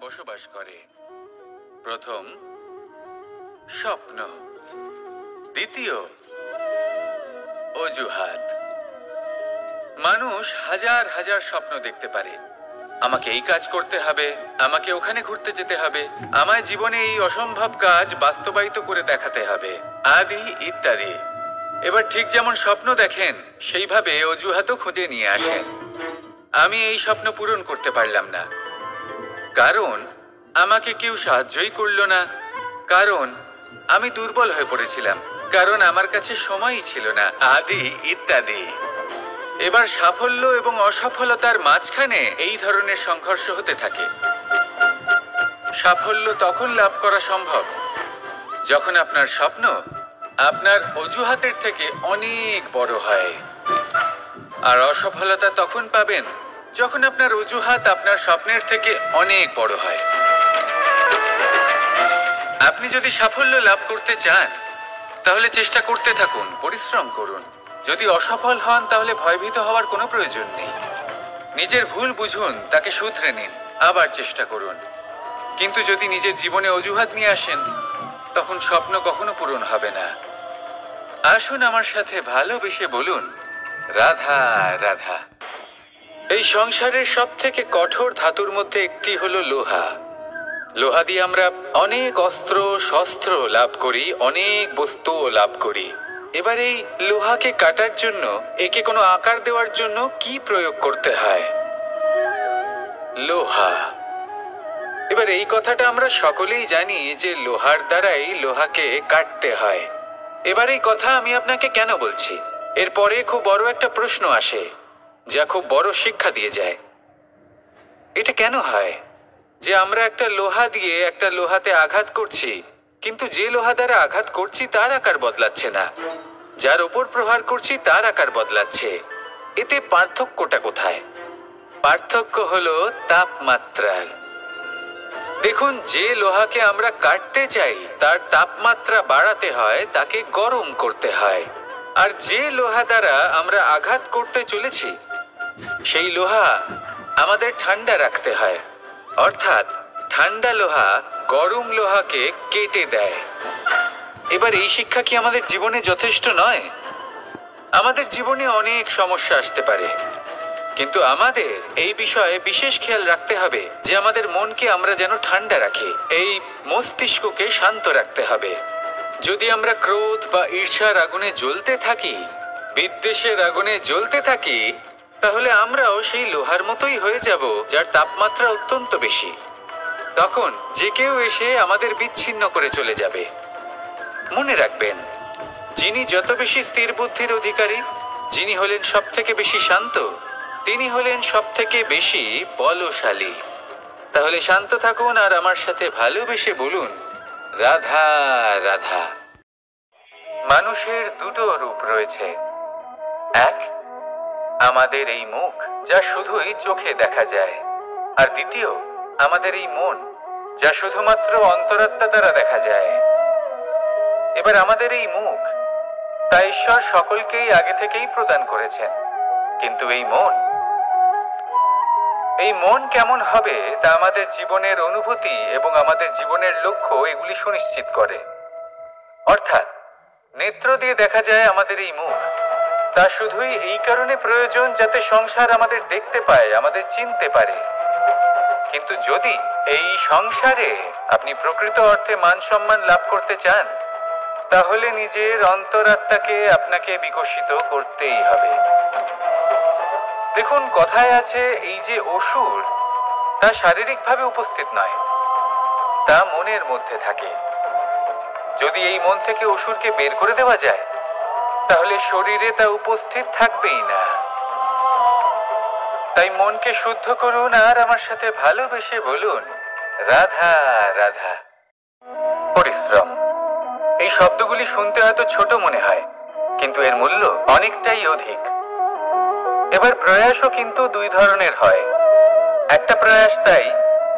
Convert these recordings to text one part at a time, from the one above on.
বসবাস করে। প্রথম, স্বপ্ন। দ্বিতীয়, অজুহাত। মানুষ হাজার হাজার স্বপ্ন দেখতে পারে। আমাকে এই কাজ করতে হবে, আমাকে ওখানে ঘুরতে যেতে হবে, আমায় জীবনে এই অসম্ভব কাজ বাস্তবায়িত করে দেখাতে হবে, আদি ইত্যাদি। এবার ঠিক যেমন স্বপ্ন দেখেন সেইভাবে অজুহাতও খুঁজে নিয়ে আসেন। আমি এই স্বপ্ন পূরণ করতে পারলাম না, কারণ আমাকে কেউ সাহায্যই করলো না, কারণ আমি দুর্বল হয়ে পড়েছিলাম, কারণ আমার কাছে সময়ই ছিল না, আদি ইত্যাদি। এবার সাফল্য এবং অসফলতার মাঝখানে এই ধরনের সংঘর্ষ হতে থাকে। সাফল্য তখন লাভ করা সম্ভব যখন আপনার স্বপ্ন আপনার অজুহাতের থেকে অনেক বড় হয়, আর অসফলতা তখন পাবেন যখন আপনার অজুহাত আপনার স্বপ্নের থেকে অনেক বড় হয়। আপনি যদি সাফল্য লাভ করতে চান তাহলে চেষ্টা করতে থাকুন, পরিশ্রম করুন। যদি অসফল হন তাহলে ভয়ভীত হওয়ার কোনো প্রয়োজন নেই। নিজের ভুল বুঝুন, তাকে শুধরে নিন, আবার চেষ্টা করুন। কিন্তু যদি নিজের জীবনে অজুহাত নিয়ে আসেন তখন স্বপ্ন কখনো পূরণ হবে না। আসুন আমার সাথে ভালোবেসে বলুন, রাধা রাধা। এই সংসারের সব থেকে কঠোর ধাতুর মধ্যে একটি হলো লোহা। লোহা দিয়ে আমরা অনেক অস্ত্র শস্ত্র লাভ করি, অনেক বস্তুও লাভ করি। এবার এই লোহাকে কাটার জন্য, একে কোনো আকার দেওয়ার জন্য কি প্রয়োগ করতে হয়? লোহা। এবার এই কথাটা আমরা সকলেই জানি যে লোহার দ্বারাই লোহাকে কাটতে হয়। এবার এই কথা আমি আপনাকে কেন বলছি? এরপরে খুব বড় একটা প্রশ্ন আসে যা খুব বড় শিক্ষা দিয়ে যায়। এটা কেন হয় যে আমরা একটা লোহা দিয়ে একটা লোহাতে আঘাত করছি, কিন্তু যে লোহা দ্বারা আঘাত করছি তার আকার বদলাচ্ছে না, যার ওপর প্রহার করছি তার আকার বদলাচ্ছে? এতে পার্থক্যটা কোথায়? পার্থক্য হলো তাপমাত্রার। দেখুন, যে লোহাকে আমরা কাটতে চাই তার তাপমাত্রা বাড়াতে হয়, তাকে গরম করতে হয়। আর যে লোহা দ্বারা আমরা আঘাত করতে চলেছি সেই লোহা আমাদের ঠান্ডা রাখতে হয়। অর্থাৎ ঠান্ডা লোহা গরম লোহাকে কেটে দেয়। এবার এই শিক্ষা কি আমাদের জীবনে যথেষ্ট নয়? আমাদের জীবনে অনেক সমস্যা আসতে পারে, কিন্তু আমাদের এই বিষয়ে বিশেষ খেয়াল রাখতে হবে যে আমাদের মনকে আমরা যেন ঠান্ডা রাখি, এই মস্তিষ্ককে শান্ত রাখতে হবে। যদি আমরা ক্রোধ বা ঈর্ষার আগুনে জ্বলতে থাকি, বিদ্বেষের আগুনে জ্বলতে থাকি, তাহলে আমরাও সেই লোহার মতোই হয়ে যাব যার তাপমাত্রা অত্যন্ত বেশি। তখন যে কেউ এসে আমাদের বিচ্ছিন্ন করে চলে যাবে। মনে রাখবেন, যিনি যত বেশি স্থির বুদ্ধির অধিকারী, যিনি হলেন সব থেকে বেশি শান্ত, তিনি হলেন সব থেকে বেশি বলশালী। তাহলে শান্ত থাকুন আর আমার সাথে ভালোবেসে বলুন, রাধা রাধা। মানুষের দুটো রূপ রয়েছে। এক, আমাদের এই মুখ যা শুধুই চোখে দেখা যায়, আর দ্বিতীয় আমাদের এই মন যা শুধুমাত্র অন্তরাত্মা দ্বারা দেখা যায়। এবার আমাদের এই মুখ তা ঈশ্বর সকলকেই আগে থেকেই প্রদান করেছেন, কিন্তু এই মন কেমন হবে তা আমাদের জীবনের অনুভূতি এবং আমাদের জীবনের লক্ষ্য এগুলি সুনিশ্চিত করে। অর্থাৎ নেত্র দিয়ে দেখা যায় আমাদের এই মুখ, তা শুধুই এই কারণে প্রয়োজন যাতে সংসার আমাদের দেখতে পায়, আমাদের চিনতে পারে। কিন্তু যদি এই সংসারে আপনি প্রকৃত অর্থে মান সম্মান লাভ করতে চান, তাহলে নিজের অন্তরাত্মাকে আপনাকে বিকশিত করতেই হবে। দেখুন, কথায় আছে এই যে অসুর, তা শারীরিকভাবে উপস্থিত নয়, তা মনের মধ্যে থাকে। যদি এই মন থেকে অসুরকে বের করে দেওয়া যায় তাহলে শরীরে তা উপস্থিত থাকবেই না। তাই মনকে শুদ্ধ করুন আর আমার সাথে ভালোবেসে বলুন, রাধা রাধা। পরিশ্রম। এই শব্দগুলি শুনতে হয়তো ছোট মনে হয়, কিন্তু এর মূল্য অনেকটাই অধিক। এবার প্রয়াসও কিন্তু দুই ধরনের হয়। একটা প্রয়াস তাই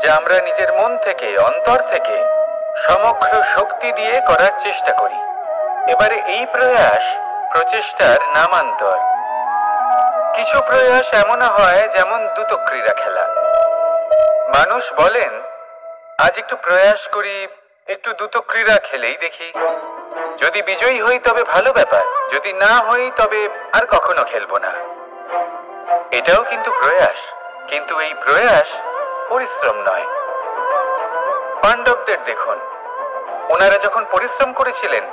যা আমরা নিজের মন থেকে, অন্তর থেকে সমগ্র শক্তি দিয়ে করার চেষ্টা করি। এবারে এই প্রয়াস প্রচেষ্টার নামান্তর। কিছু প্রয়াস এমনও হয় যেমন দ্রুত ক্রীড়া খেলা। মানুষ বলেন আজ একটু প্রয়াস করি, একটু দ্রুত ক্রীড়া খেলেই দেখি। যদি বিজয়ী হই তবে ভালো ব্যাপার, যদি না হই তবে আর কখনো খেলবো না। এটাও কিন্তু প্রয়াস, কিন্তু এই প্রয়াস পরিশ্রম নয়। পাণ্ডবদের দেখুন, ওনারা যখন পরিশ্রম করেছিলেন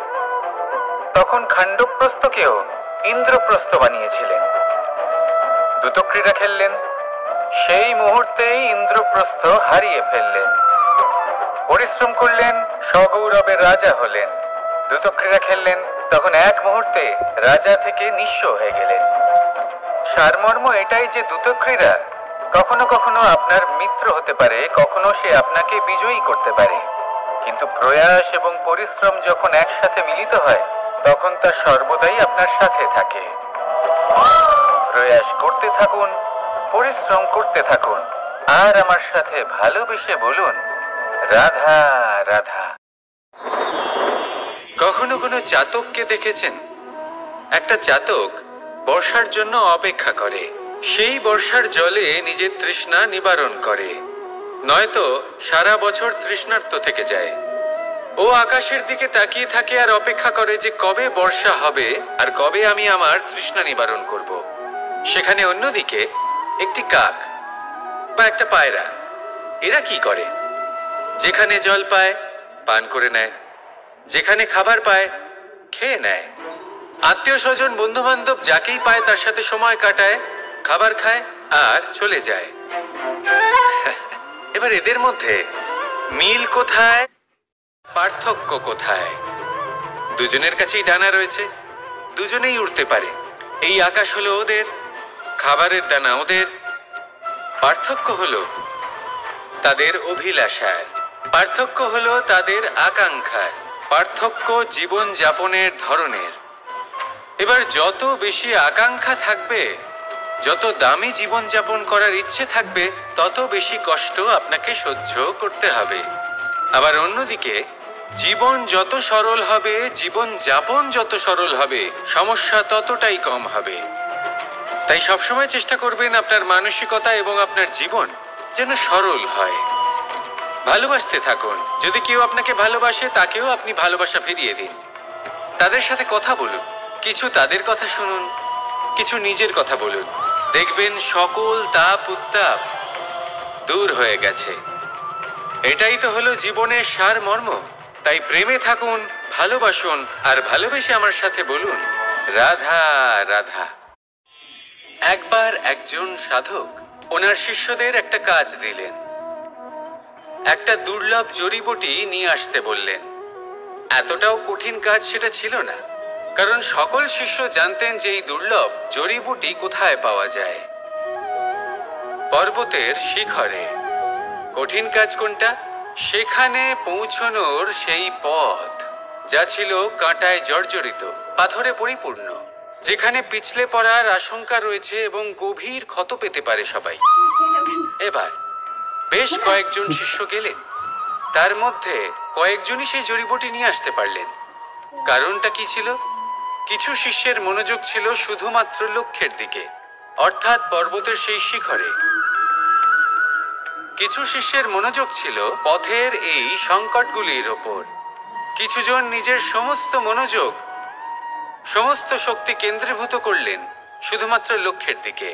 তখন খাণ্ডবপ্রস্থকেও ইন্দ্রপ্রস্থ বানিয়েছিলেন। দ্রুত ক্রীড়া খেললেন, সেই মুহূর্তেই ইন্দ্রপ্রস্থ হারিয়ে ফেললেন। পরিশ্রম করলেন, সগৌরবের রাজা হলেন। দ্রুত ক্রীড়া খেললেন, তখন এক মুহূর্তে রাজা থেকে নিঃস্ব হয়ে গেলেন। সারমর্ম এটাই যে দ্রুত ক্রীড়া কখনো কখনো আপনার মিত্র হতে পারে, কখনো সে আপনাকে বিজয়ী করতে পারে, কিন্তু প্রয়াস এবং পরিশ্রম যখন একসাথে মিলিত হয় তখন তা সর্বদাই আপনার সাথে থাকে। প্রয়াস করতে থাকুন, পরিশ্রম করতে থাকুন, আর আমার সাথে ভালোবেসে বলুন, রাধা রাধা। কখনো কোনো চাতককে দেখেছেন? একটা চাতক বর্ষার জন্য অপেক্ষা করে, সেই বর্ষার জলে নিজের তৃষ্ণা নিবারণ করে, নয়তো সারা বছর তৃষ্ণার্ত থেকে যায়। ও আকাশের দিকে তাকিয়ে থাকে আর অপেক্ষা করে যে কবে বর্ষা হবে আর কবে আমি আমার তৃষ্ণা নিবারণ করব। সেখানে অন্যদিকে একটি কাক বা একটা পায়রা, এরা কি করে? যেখানে জল পায় পান করে নেয়, যেখানে খাবার পায় খেয়ে নেয়, আত্মীয় স্বজন বন্ধু বান্ধব যাকেই পায় তার সাথে সময় কাটায়, খাবার খায় আর চলে যায়। এবার এদের মধ্যে মিল কোথায়, পার্থক্য কোথায়? দুজনের কাছেই ডানা রয়েছে, দুজনেই উড়তে পারে। এই আকাশ হলো ওদের, খাবারের দানা ওদের। পার্থক্য হলো তাদের অভিলাষার, পার্থক্য হলো তাদের আকাঙ্ক্ষার, পার্থক্য জীবন যাপনের ধরনের। এবার যত বেশি আকাঙ্ক্ষা থাকবে, যত দামি জীবন যাপন করার ইচ্ছে থাকবে, তত বেশি কষ্ট আপনাকে সহ্য করতে হবে। আবার অন্যদিকে জীবন যত সরল হবে, জীবন যাপন যত সরল হবে, সমস্যা ততটাই কম হবে। তাই সবসময় চেষ্টা করবেন আপনার মানসিকতা এবং আপনার জীবন যেন সরল হয়। ভালোবাসতে থাকুন, যদি কেউ আপনাকে ভালোবাসে তাকেও আপনি ভালোবাসা ফিরিয়ে দিন। তাদের সাথে কথা বলুন, কিছু তাদের কথা শুনুন, কিছু নিজের কথা বলুন, দেখবেন সকল তাপ উত্তাপ দূর হয়ে গেছে। এটাই তো হলো জীবনের সারমর্ম। তাই প্রেমে থাকুন, ভালোবাসুন, আর ভালোবেসে আমার সাথে বলুন, রাধা রাধা। একবার একজন সাধক ওনার শিষ্যদের একটা কাজ দিলেন, একটা দুর্লভ জড়িবুটি নিয়ে আসতে বললেন। এতটাও কঠিন কাজ সেটা ছিল না, কারণ সকল শিষ্য জানতেন যে এই দুর্লভ জড়িবুটি কোথায় পাওয়া যায়। পর্বতের শিখরে। কঠিন কাজ কোনটা? সেখানে পৌঁছনোর সেই পথ, যা ছিল কাঁটায় জর্জরিত, পাথরে পরিপূর্ণ, যেখানে পিছলে পড়ার আশঙ্কা রয়েছে এবং গভীর ক্ষত পেতে পারে সবাই। এবার বেশ কয়েকজন শিষ্য গেলেন, তার মধ্যে কয়েকজনই সেই জড়িবুটি নিয়ে আসতে পারলেন। কারণটা কি ছিল? কিছু শিষ্যের মনোযোগ ছিল শুধুমাত্র লক্ষ্যের দিকে, অর্থাৎ পর্বতের সেই শিখরে। কিছু শিষ্যের মনোযোগ ছিল পথের এই সংকটগুলির ওপর। কিছুজন নিজের সমস্ত মনোযোগ, সমস্ত শক্তি কেন্দ্রীভূত করলেন শুধুমাত্র লক্ষ্যের দিকে।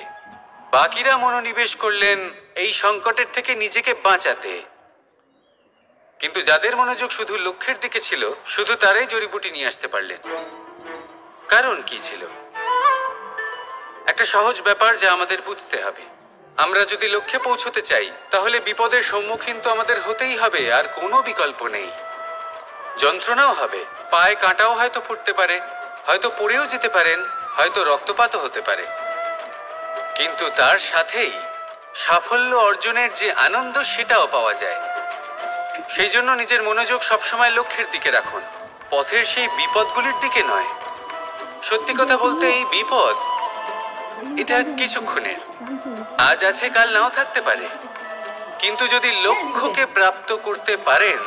বাকিরা মনোনিবেশ করলেন এই সংকটের থেকে নিজেকে বাঁচাতে। কিন্তু যাদের মনোযোগ শুধু লক্ষ্যের দিকে ছিল, শুধু তারাই জড়িবুটি নিয়ে আসতে পারলেন। কারণ কি ছিল? একটা সহজ ব্যাপার যা আমাদের বুঝতে হবে। আমরা যদি লক্ষ্যে পৌঁছতে চাই, তাহলে বিপদের সম্মুখীন তো আমাদের হতেই হবে, আর কোনো বিকল্প নেই। যন্ত্রণাও হবে, পায়ে কাঁটাও হয়তো ফুটতে পারে, হয়তো পড়েও যেতে পারেন, হয়তো রক্তপাতও হতে পারে, কিন্তু তার সাথেই সাফল্য অর্জনের যে আনন্দ সেটাও পাওয়া যায়। সেই জন্য নিজের মনোযোগ সবসময় লক্ষ্যের দিকে রাখুন, পথের সেই বিপদগুলির দিকে নয়। সত্যি কথা বলতে এই বিপদ, এটা কিছুক্ষণের, আজ আছে কাল নাও থাকতে পারে, কিন্তু যদি লক্ষ্যকে প্রাপ্ত করতে পারেন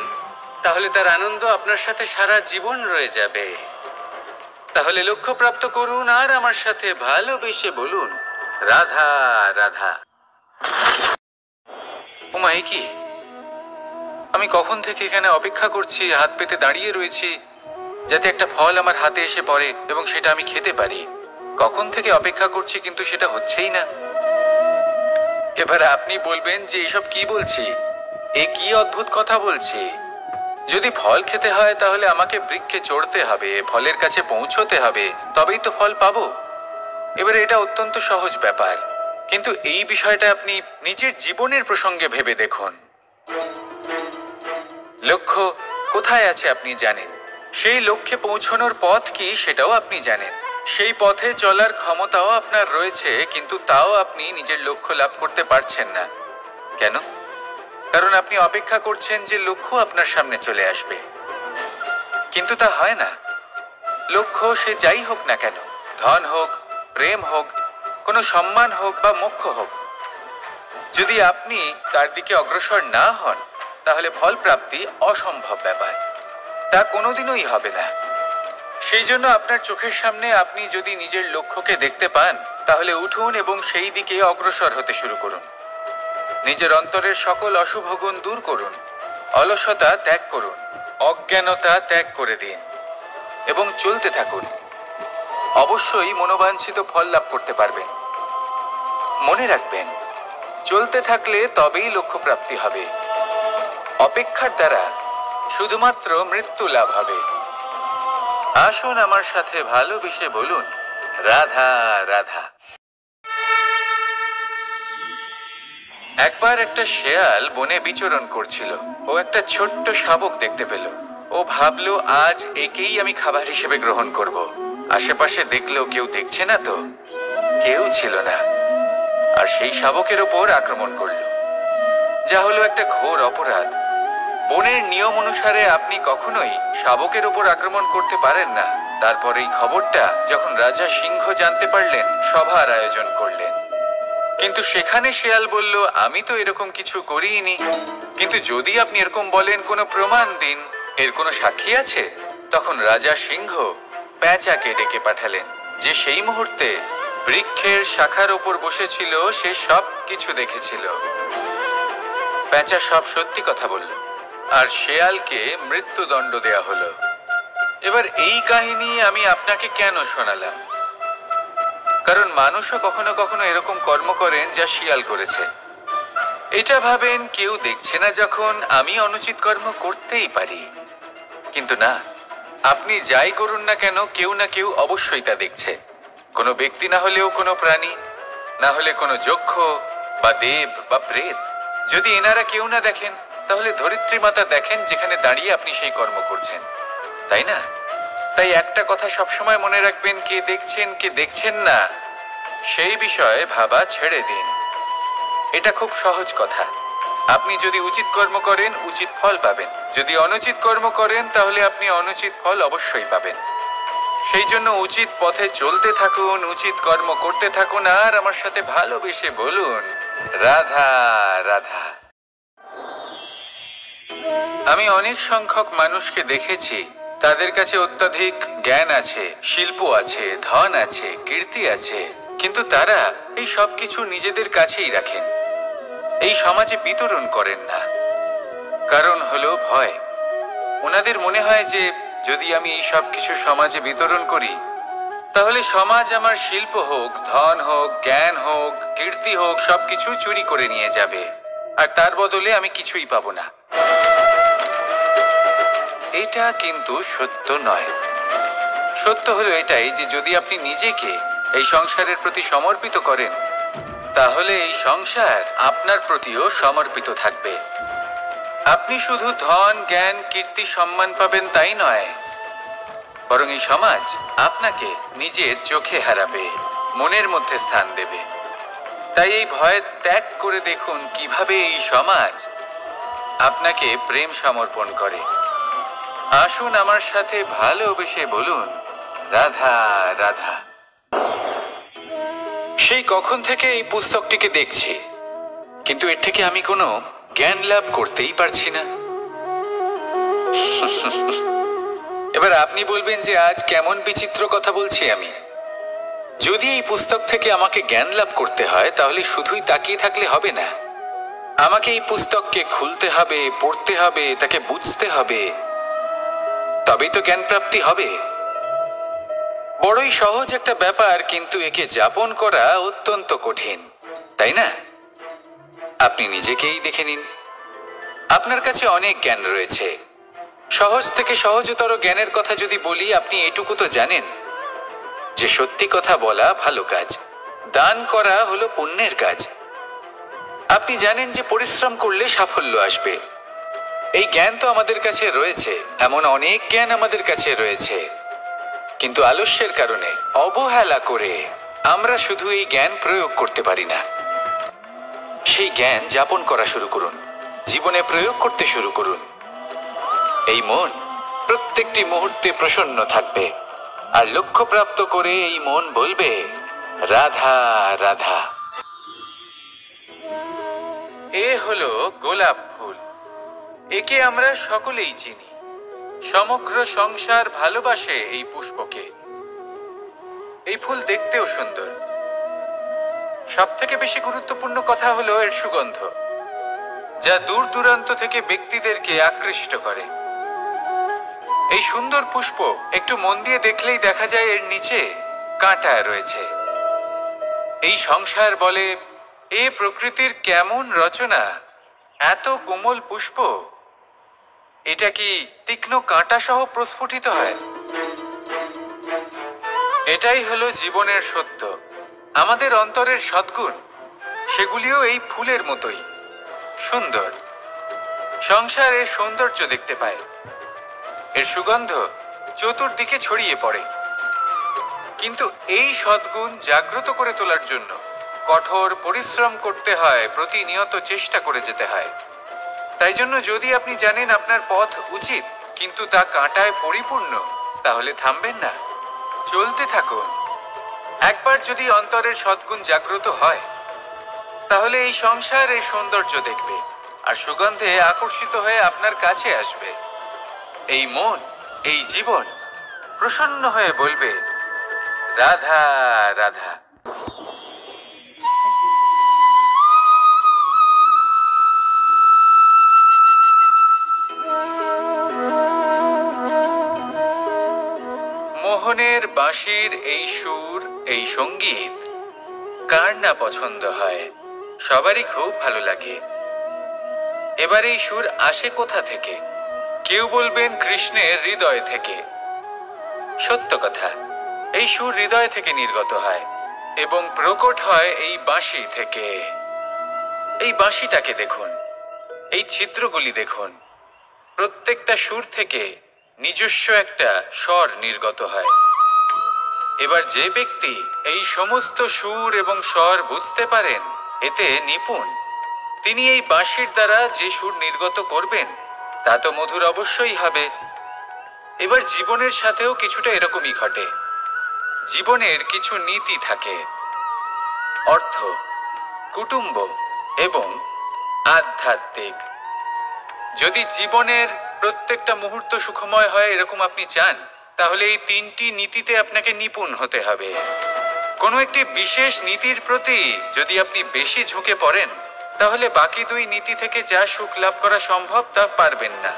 তাহলে তার আনন্দ আপনার সাথে সারা জীবন রয়ে যাবে। তাহলে লক্ষ্য প্রাপ্ত করুন আর আমার সাথে ভালোবেসে বলুন, রাধা রাধা। ওমাই কি আমি কখন থেকে এখানে অপেক্ষা করছি, হাত পেতে দাঁড়িয়ে রয়েছি যাতে একটা ফল আমার হাতে এসে পড়ে এবং সেটা আমি খেতে পারি। কখন থেকে অপেক্ষা করছি, কিন্তু সেটা হচ্ছেই না। এবার আপনি বলবেন যে এসব কি বলছি, এ কি অদ্ভুত কথা বলছি। যদি ফল খেতে হয় তাহলে আমাকে বৃক্ষে চড়তে হবে, ফলের কাছে পৌঁছতে হবে, তবেই তো ফল পাবো। এবারে এটা অত্যন্ত সহজ ব্যাপার, কিন্তু এই বিষয়টা আপনি নিজের জীবনের প্রসঙ্গে ভেবে দেখুন। লক্ষ্য কোথায় আছে আপনি জানেন, সেই লক্ষ্যে পৌঁছানোর পথ কি সেটাও আপনি জানেন, সেই পথে চলার ক্ষমতাও আপনার রয়েছে, কিন্তু তাও আপনি নিজের লক্ষ্য লাভ করতে পারছেন না। কেন? কারণ আপনি অপেক্ষা করছেন যে লক্ষ্য আপনার সামনে চলে আসবে, কিন্তু তা হয় না। লক্ষ্য সে যাই হোক না কেন, ধন হোক, প্রেম হোক, কোনো সম্মান হোক বা মোক্ষ হোক, যদি আপনি তার দিকে অগ্রসর না হন তাহলে ফল প্রাপ্তি অসম্ভব ব্যাপার, তা কোনোদিনই হবে না। সেই জন্য আপনার চোখের সামনে আপনি যদি নিজের লক্ষ্যকে দেখতে পান তাহলে উঠুন এবং সেই দিকে অগ্রসর হতে শুরু করুন। নিজের অন্তরের সকল অশুভ গুণ দূর করুন, অলসতা ত্যাগ করুন, অজ্ঞানতা ত্যাগ করে দিন এবং চলতে থাকুন। অবশ্যই মনোবাঞ্ছিত ফল লাভ করতে পারবেন। মনে রাখবেন, চলতে থাকলে তবেই লক্ষ্য প্রাপ্তি হবে। অপেক্ষার দ্বারা শুধুমাত্র মৃত্যু লাভ হবে। আসুন আমার সাথে ভালোবেসে বলুন, রাধা রাধা। একবার একটা শেয়াল বনে বিচরণ করছিল। ও একটা ছোট্ট শাবক দেখতে পেল। ও ভাবলো, আজ একেই আমি খাবার হিসেবে গ্রহণ করব। আশেপাশে দেখলো কেউ দেখছে না তো, কেউ ছিল না, আর সেই শাবকের ওপর আক্রমণ করলো, যা হলো একটা ঘোর অপরাধ। বনের নিয়ম অনুসারে আপনি কখনোই শাবকের ওপর আক্রমণ করতে পারেন না। তারপর এই খবরটা যখন রাজা সিংহ জানতে পারলেন, সভার আয়োজন করলেন। কিন্তু সেখানে শেয়াল বলল, আমি তো এরকম কিছু করিনি। কিন্তু যদি আপনি এরকম বলেন, কোনো প্রমাণ দিন, এর কোনো সাক্ষী আছে? তখন রাজা সিংহ পেঁচাকে ডেকে পাঠালেন, যে সেই মুহূর্তে বৃক্ষের শাখার ওপর বসেছিল, সে সব কিছু দেখেছিল। পেঁচা সব সত্যি কথা বলল, আর শেয়ালকে মৃত্যুদণ্ড দেয়া হলো। এবার এই কাহিনী আমি আপনাকে কেন শোনালাম? কারণ মানুষও কখনো কখনো এরকম কর্ম করেন যা শিয়াল করেছে। এটা ভাবেন কেউ দেখছে না, যখন আমি অনুচিত কর্ম করতেই পারি। কিন্তু না, আপনি যাই করুন না কেন, কেউ না কেউ অবশ্যই তা দেখছে। কোনো ব্যক্তি না হলেও কোনো প্রাণী, না হলে কোনো যক্ষ বা দেব বা প্রেত। যদি এনারা কেউ না দেখেন, তাহলে ধরিত্রী মাতা দেখেন, যেখানে দাঁড়িয়ে আপনি সেই কর্ম করছেন, তাই না? তাই একটা কথা সবসময় মনে রাখবেন, কে দেখছেন কে দেখছেন না সেই বিষয়ে ভাবা ছেড়ে দিন। এটা খুব সহজ কথা। আপনি যদি উচিত কর্ম করেন, উচিত ফল পাবেন। যদি অনুচিত কর্ম করেন, তাহলে আপনি অনুচিত ফল অবশ্যই পাবেন। সেই জন্য উচিত পথে চলতে থাকুন, উচিত কর্ম করতে থাকুন, আর আমার সাথে ভালোবেসে বলুন, রাধা রাধা। আমি অনেক সংখ্যক মানুষকে দেখেছি, তাদের কাছে অত্যাধিক জ্ঞান আছে, শিল্প আছে, ধন আছে, কীর্তি আছে, কিন্তু তারা এই সব কিছু নিজেদের কাছেই রাখেন, এই সমাজে বিতরণ করেন না। কারণ হলো ভয়। ওনাদের মনে হয় যে যদি আমি এই সব কিছু সমাজে বিতরণ করি, তাহলে সমাজ আমার শিল্প হোক, ধন হোক, জ্ঞান হোক, কীর্তি হোক, সবকিছু চুরি করে নিয়ে যাবে, আর তার বদলে আমি কিছুই পাবো না। এটা কিন্তু সত্য নয়। সত্য হলো এটাই যে যদি আপনি নিজেকে এই সংসারের প্রতি সমর্পিত করেন, তাহলে এই সংসার আপনার প্রতিও সমর্পিত থাকবে। আপনি শুধু ধন, জ্ঞান, কীর্তি, সম্মান পাবেন তাই নয়, বরং এই সমাজ আপনাকে নিজের চোখে হারাবে, মনের মধ্যে স্থান দেবে। তাই এই ভয় ত্যাগ করে দেখুন কিভাবে এই সমাজ আপনাকে প্রেম সমর্পণ করে। আসুন আমার সাথে ভালোবেসে বলুন, রাধা রাধা। সেই কখন থেকে এই পুস্তকটিকে দেখছি, কিন্তু এর থেকে আমি কোনো জ্ঞান লাভ করতেই পারছি না। এবার আপনি বলবেন যে আজ কেমন বিচিত্র কথা বলছি আমি। যদি এই পুস্তক থেকে আমাকে জ্ঞান লাভ করতে হয়, তাহলে শুধুই তাকিয়ে থাকলে হবে না। আমাকে এই পুস্তককে খুলতে হবে, পড়তে হবে, তাকে বুঝতে হবে, তবেই তো জ্ঞান প্রাপ্তি হবে। বড়ই সহজ একটা ব্যাপার, কিন্তু একে যাপন করা অত্যন্ত কঠিন, তাই না? আপনি নিজেকেই দেখে নিন। আপনার কাছে অনেক জ্ঞান রয়েছে। সহজ থেকে সহজতর জ্ঞানের কথা যদি বলি, আপনি এটুকু তো জানেন যে সত্যি কথা বলা ভালো কাজ, দান করা হলো পুণ্যের কাজ। আপনি জানেন যে পরিশ্রম করলে সাফল্য আসবে। এই জ্ঞান তো আমাদের কাছে রয়েছে, এমন অনেক জ্ঞান আমাদের কাছে রয়েছে, কিন্তু আলস্যের কারণে, অবহেলা করে আমরা শুধু এই জ্ঞান প্রয়োগ করতে পারি না। সেই জ্ঞান যাপন করা শুরু করুন, জীবনে প্রয়োগ করতে শুরু করুন। এই মন প্রত্যেকটি মুহূর্তে প্রসন্ন থাকবে, আর লক্ষ্যপ্রাপ্ত করে এই মন বলবে, রাধা রাধা। এ হলো গোলাপ ফুল। একে আমরা সকলেই চিনি। সমগ্র সংসার ভালোবাসে এই পুষ্পকে। এই ফুল দেখতেও সুন্দর। সব থেকে বেশি গুরুত্বপূর্ণ কথা হলো এর সুগন্ধ, যা দূর দূরান্ত থেকে ব্যক্তিদেরকে আকৃষ্ট করে। এই সুন্দর পুষ্প একটু মন দিয়ে দেখলেই দেখা যায় এর নিচে কাঁটা রয়েছে। এই সংসার বলে, এ প্রকৃতির কেমন রচনা, এত কোমল পুষ্প, এটা কি তীক্ষ্ণ কাঁটা সহ প্রস্ফুটিত হয়? এটাই হলো জীবনের সত্য। আমাদের অন্তরের সদ্গুণ, সেগুলিও এই ফুলের মতোই সুন্দর। সংসারের সৌন্দর্য দেখতে পায়, এর সুগন্ধ চতুর্দিকে ছড়িয়ে পড়ে। কিন্তু এই সদ্গুণ জাগ্রত করে তোলার জন্য কঠোর পরিশ্রম করতে হয়, প্রতিনিয়ত চেষ্টা করে যেতে হয়। তাই জন্য যদি আপনি জানেন আপনার পথ উচিত, কিন্তু তা কাঁটায় পরিপূর্ণ, তাহলে থামবেন না, চলতে থাকুন। একবার যদি অন্তরের সদ্গুণ জাগ্রত হয়, তাহলে এই সংসার এই সৌন্দর্য দেখবে আর সুগন্ধে আকর্ষিত হয়ে আপনার কাছে আসবে। এই মন, এই জীবন প্রসন্ন হয়ে বলবে, রাধা রাধা। মোহনের বাঁশির এই সুর, এই সঙ্গীত কার না পছন্দ হয়? সবারই খুব ভালো লাগে। এবার এই সুর আসে কোথা থেকে? কেউ বলবেন কৃষ্ণের হৃদয় থেকে। সত্য কথা, এই সুর হৃদয় থেকে নির্গত হয় এবং প্রকট হয় এই বাঁশি থেকে। এই বাঁশিটাকে দেখুন, এই ছিদ্রগুলি দেখুন, প্রত্যেকটা সুর থেকে নিজস্ব একটা স্বর নির্গত হয়। এবার যে ব্যক্তি এই সমস্ত সুর এবং স্বর বুঝতে পারেন, এতে নিপুণ, তিনি এই বাঁশির দ্বারা যে সুর নির্গত করবেন তা তো মধুর অবশ্যই হবে। এবার জীবনের সাথেও কিছুটা এরকমই ঘটে। জীবনের কিছু নীতি থাকে, অর্থ, কুটুম্ব এবং আধ্যাত্মিক। যদি জীবনের প্রত্যেকটা মুহূর্ত সুখময় হয় এরকম আপনি চান, তাহলে এই তিনটি নীতিতে আপনাকে নিপুণ হতে হবে। কোনো একটি বিশেষ নীতির প্রতি যদি আপনি বেশি ঝুঁকে পড়েন, তাহলে বাকি দুই নীতি থেকে যা সুখ লাভ করা সম্ভব তা পারবেন না।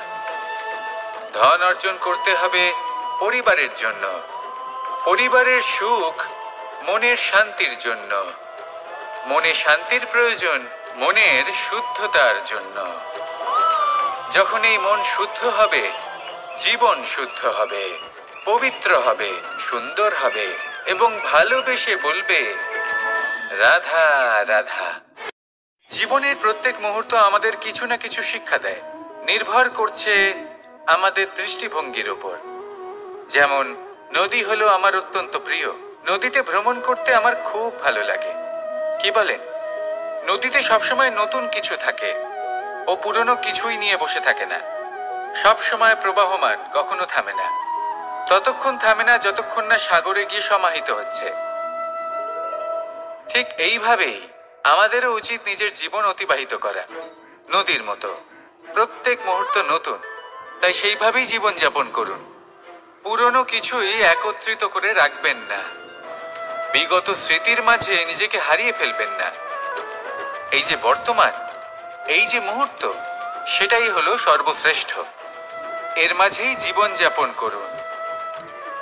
ধন অর্জন করতে হবে পরিবারের জন্য, পরিবারের সুখ মনের শান্তির জন্য, মনে শান্তির প্রয়োজন মনের শুদ্ধতার জন্য। যখন এই মন শুদ্ধ হবে, জীবন শুদ্ধ হবে, পবিত্র হবে, সুন্দর হবে এবং ভালোবেসে বলবে, রাধা রাধা। জীবনের প্রত্যেক মুহূর্ত আমাদের কিছু না কিছু শিক্ষা দেয়, নির্ভর করছে আমাদের দৃষ্টিভঙ্গির উপর। যেমন নদী হলো আমার অত্যন্ত প্রিয়। নদীতে ভ্রমণ করতে আমার খুব ভালো লাগে। কি বলেন? নদীতে সবসময় নতুন কিছু থাকে, ও পুরনো কিছুই নিয়ে বসে থাকে না। সব সময় প্রবাহমান, কখনো থামে না। ততক্ষণ থামে না যতক্ষণ না সাগরে গিয়ে সমাহিত হচ্ছে। ঠিক এইভাবেই আমাদেরও উচিত নিজের জীবন অতিবাহিত করা, নদীর মতো। প্রত্যেক মুহূর্ত নতুন, তাই সেইভাবেই জীবন যাপন করুন। পুরনো কিছুই একত্রিত করে রাখবেন না, বিগত স্মৃতির মাঝে নিজেকে হারিয়ে ফেলবেন না। এই যে বর্তমান, এই যে মুহূর্ত, সেটাই হলো সর্বশ্রেষ্ঠ। এর মাঝেই জীবন যাপন করুন।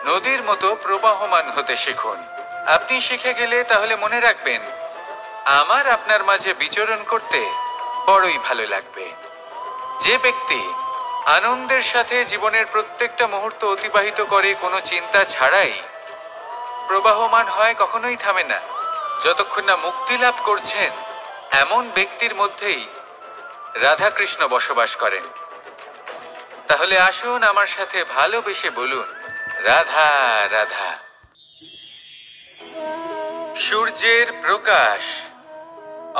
নদীর মতো প্রবাহমান হতে শিখুন। আপনি শিখে গেলে তাহলে মনে রাখবেন, আমার আপনার মাঝে বিচরণ করতে বড়ই ভালো লাগবে। যে ব্যক্তি আনন্দের সাথে জীবনের প্রত্যেকটা মুহূর্ত অতিবাহিত করে কোনো চিন্তা ছাড়াই, প্রবাহমান হয়, কখনোই থামে না, যতক্ষণ না মুক্তি লাভ করছেন, এমন ব্যক্তির মধ্যেই রাধাকৃষ্ণ বসবাস করেন। তাহলে আসুন আমার সাথে ভালোবেসে বলুন, রাধা রাধা। সূর্যের প্রকাশ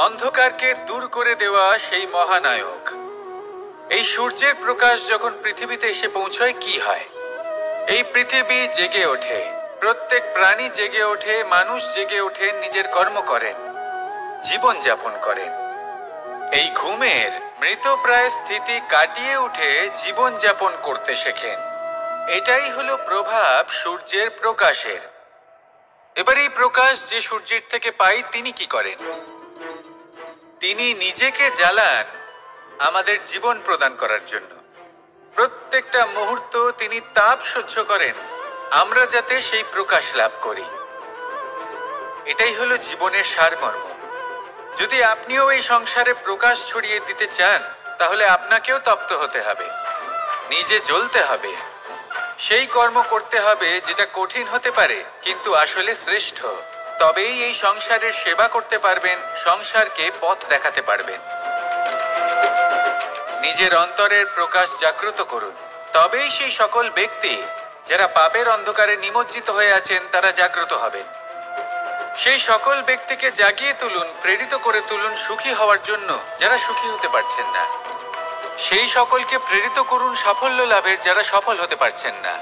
অন্ধকারকে দূর করে দেওয়া সেই মহানায়ক। এই সূর্যের প্রকাশ যখন পৃথিবীতে এসে পৌঁছয়, কি হয়? এই পৃথিবী জেগে ওঠে, প্রত্যেক প্রাণী জেগে ওঠে, মানুষ জেগে ওঠে, নিজের কর্ম করেন, জীবন যাপন করেন। এই ঘুমের মৃতপ্রায় স্থিতি কাটিয়ে উঠে জীবন যাপন করতে শেখেন। এটাই হলো প্রভাব সূর্যের প্রকাশের। এবার এই প্রকাশ যে সূর্যের থেকে পাই, তিনি কি করেন? তিনি নিজেকে জ্বালান আমাদের জীবন প্রদান করার জন্য। প্রত্যেকটা মুহূর্ত তিনি তাপ সহ্য করেন, আমরা যাতে সেই প্রকাশ লাভ করি। এটাই হলো জীবনের সারমর্ম। যদি আপনিও এই সংসারে প্রকাশ ছড়িয়ে দিতে চান, তাহলে আপনাকেও তপ্ত হতে হবে, নিজে জ্বলতে হবে, সেই কর্ম করতে হবে যেটা কঠিন হতে পারে কিন্তু আসলে শ্রেষ্ঠ। তবেই এই সংসারের সেবা করতে পারবেন, সংসারকে পথ দেখাতে পারবেন। নিজের অন্তরের প্রকাশ জাগ্রত করুন, তবেই সেই সকল ব্যক্তি যারা পাপের অন্ধকারে নিমজ্জিত হয়ে আছেন, তারা জাগ্রত হবেন। সেই সকল ব্যক্তিকে জাগিয়ে তুলুন, প্রেরিত করে তুলুন সুখী হওয়ার জন্য, যারা সুখী হতে পারছেন না। সেই সকলকে প্রেরিত করুন সাফল্য লাভের, যারা সফল হতে পারছেন না।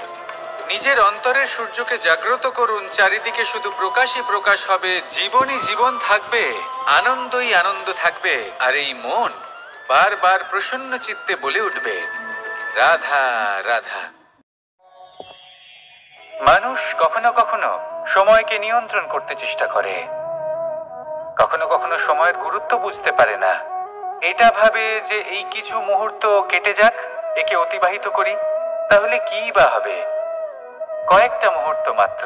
নিজের অন্তরের সূর্যকে জাগ্রত করুন, চারিদিকে শুধু প্রকাশই প্রকাশ হবে, জীবনই জীবন থাকবে, আনন্দই আনন্দ থাকবে। আর এই মন বারবার প্রসন্ন চিত্তে বলে উঠবে, রাধা রাধা। মানুষ কখনো কখনো সময়কে নিয়ন্ত্রণ করতে চেষ্টা করে, কখনো কখনো সময়ের গুরুত্ব বুঝতে পারে না। এটা ভাবে যে এই কিছু মুহূর্ত কেটে যাক, একে অতিবাহিত করি, তাহলে কি বা হবে, কয়েকটা মুহূর্ত মাত্র।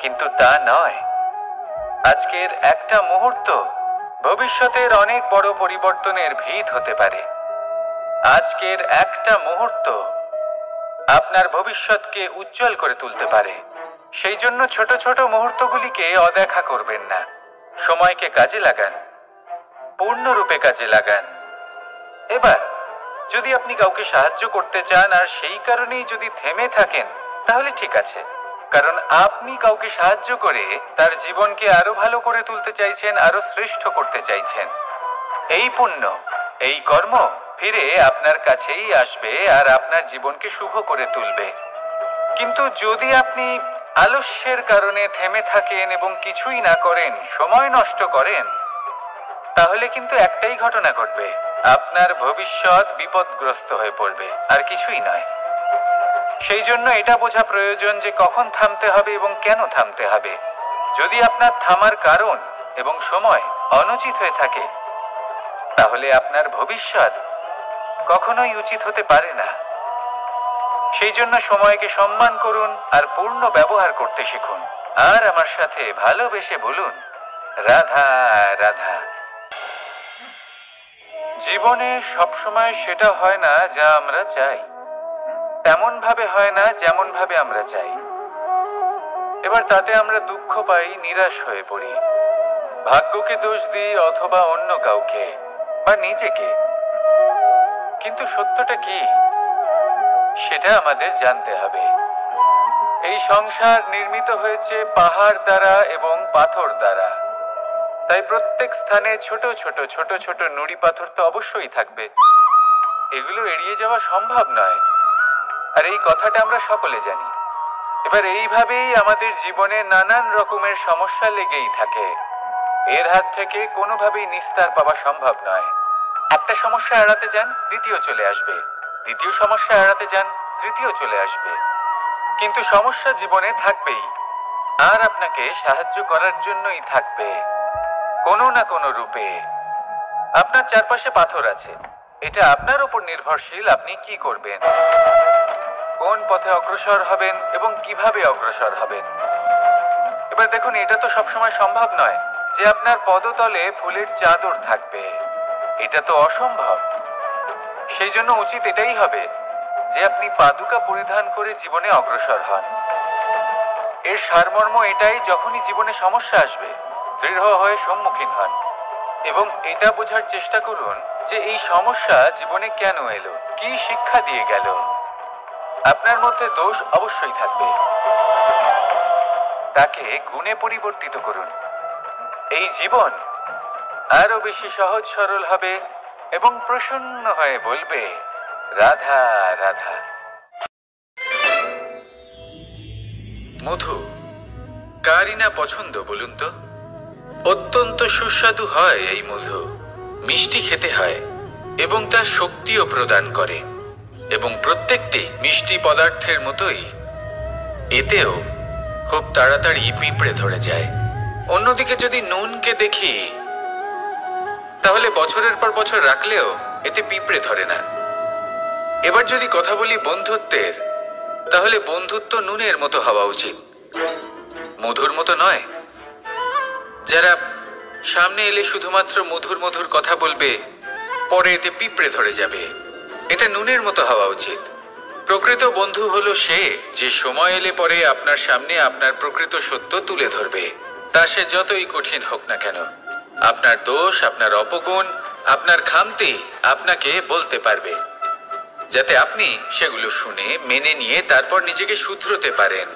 কিন্তু তা নয়। আজকের একটা মুহূর্ত ভবিষ্যতের অনেক বড় পরিবর্তনের ভিত হতে পারে। আজকের একটা মুহূর্ত আপনার ভবিষ্যৎকে উজ্জ্বল করে তুলতে পারে। সেই জন্য ছোট ছোট মুহূর্তগুলিকে অদেখা করবেন না। সময়কে কাজে লাগান, পূর্ণরূপে কাজে লাগান। এবার যদি আপনি কাউকে সাহায্য করতে চান আর সেই কারণেই যদি থেমে থাকেন, তাহলে ঠিক আছে, কারণ আপনি কাউকে সাহায্য করে তার জীবনকে আরো ভালো করে তুলতে চাইছেন, আরো শ্রেষ্ঠ করতে চাইছেন। এই পুণ্য, এই কর্ম ফিরে আপনার কাছেই আসবে আর আপনার জীবনকে শুভ করে তুলবে। কিন্তু যদি আপনি আলস্যের কারণে থেমে থাকেন এবং কিছুই না করেন, সময় নষ্ট করেন, তাহলে কিন্তু একটাই ঘটনা ঘটবে, আপনার ভবিষ্যৎ বিপদগ্রস্ত হয়ে পড়বে, আর কিছুই নয়। সেই জন্য এটা বোঝা প্রয়োজন যে কখন থামতে হবে এবং কেন থামতে হবে। যদি আপনার থামার কারণ এবং সময় অনুচিত হয়ে থাকে, তাহলে আপনার ভবিষ্যৎ কখনোই উচিত হতে পারে না। সেই জন্য সময়কে সম্মান করুন আর পূর্ণ ব্যবহার করতে শিখুন। আর আমার সাথে ভালোবেসে বলুন, রাধা রাধা। জীবনে সবসময় সেটা হয় না যা আমরা চাই, তেমন ভাবে হয় না যেমন ভাবে আমরা চাই। এবার তাতে আমরা দুঃখ পাই, নিরাশ হয়ে পড়ি, ভাগ্যকে দোষ দিই অথবা অন্য কাউকে বা নিজেকে। কিন্তু সত্যটা কি, সেটা আমাদের জানতে হবে। এই সংসার নির্মিত হয়েছে পাহাড় দ্বারা এবং পাথর দ্বারা, তাই প্রত্যেক স্থানে ছোট ছোট ছোট ছোট নুড়ি পাথর তো অবশ্যই থাকবে, এগুলো এড়িয়ে যাওয়া সম্ভব নয়। আর এই কথাটা আমরা সকলে জানি। এবার এইভাবেই আমাদের জীবনে নানান রকমের সমস্যা লেগেই থাকে। এর হাত থেকে কোনোভাবেই নিস্তার পাওয়া সম্ভব নয়। একটা সমস্যা এড়াতে যান, দ্বিতীয় চলে আসবে, দ্বিতীয় সমস্যা এড়াতে যান, তৃতীয় চলে আসবে। কিন্তু সমস্যা জীবনে থাকবেই, আর আপনাকে সাহায্য করার জন্যই থাকবে কোনো না কোনো রূপে। আপনার চারপাশে পাথর আছে, এটা আপনার উপর নির্ভরশীল আপনি কি করবেন, কোন পথে অগ্রসর হবেন এবং কিভাবে অগ্রসর হবেন। এবার দেখুন, এটা তো সবসময় সম্ভব নয় যে আপনার পদতলে ফুলের চাদর থাকবে, এটা তো অসম্ভব। সেই জন্য উচিত এটাই হবে যে আপনি পাদুকা পরিধান করে জীবনে অগ্রসর হন। এর সারমর্ম এটাই, যখনই জীবনে সমস্যা আসবে দৃঢ় হয়ে সম্মুখীন হন এবং এটা বোঝার চেষ্টা করুন যে এই সমস্যা জীবনে কেন এলো, কি শিক্ষা দিয়ে গেল। আপনার মধ্যে দোষ অবশ্যই থাকবে, তাকে গুণে পরিবর্তিত করুন। এই জীবন আরো বেশি সহজ সরল হবে এবং প্রসন্ন হয়ে বলবে, রাধা রাধা। মধু কারই না পছন্দ বলুন তো? অত্যন্ত সুস্বাদু হয় এই মধু, মিষ্টি খেতে হয় এবং তা শক্তিও প্রদান করে, এবং প্রত্যেকটি মিষ্টি পদার্থের মতোই এতেও খুব তাড়াতাড়ি পিঁপড়ে ধরে যায়। অন্যদিকে যদি নুনকে দেখি, তাহলে বছরের পর বছর রাখলেও এতে পিঁপড়ে ধরে না। এবার যদি কথা বলি বন্ধুত্বের, তাহলে বন্ধুত্ব নুনের মতো হওয়া উচিত, মধুর মতো নয়। যারা সামনে এলে শুধুমাত্র মধুর মধুর কথা বলবে, পরে এতে পিঁপড়ে ধরে যাবে, এটা নুনের মতো হওয়া উচিত। প্রকৃত বন্ধু হলো সে যে সময় এলে পরে আপনার সামনে আপনার প্রকৃত সত্য তুলে ধরবে, তা সে যতই কঠিন হোক না কেন। আপনার দোষ, আপনার অপগুণ, আপনার খামতি আপনাকে বলতে পারবে, যাতে আপনি সেগুলো শুনে মেনে নিয়ে তারপর নিজেকে শুধরোতে পারেন।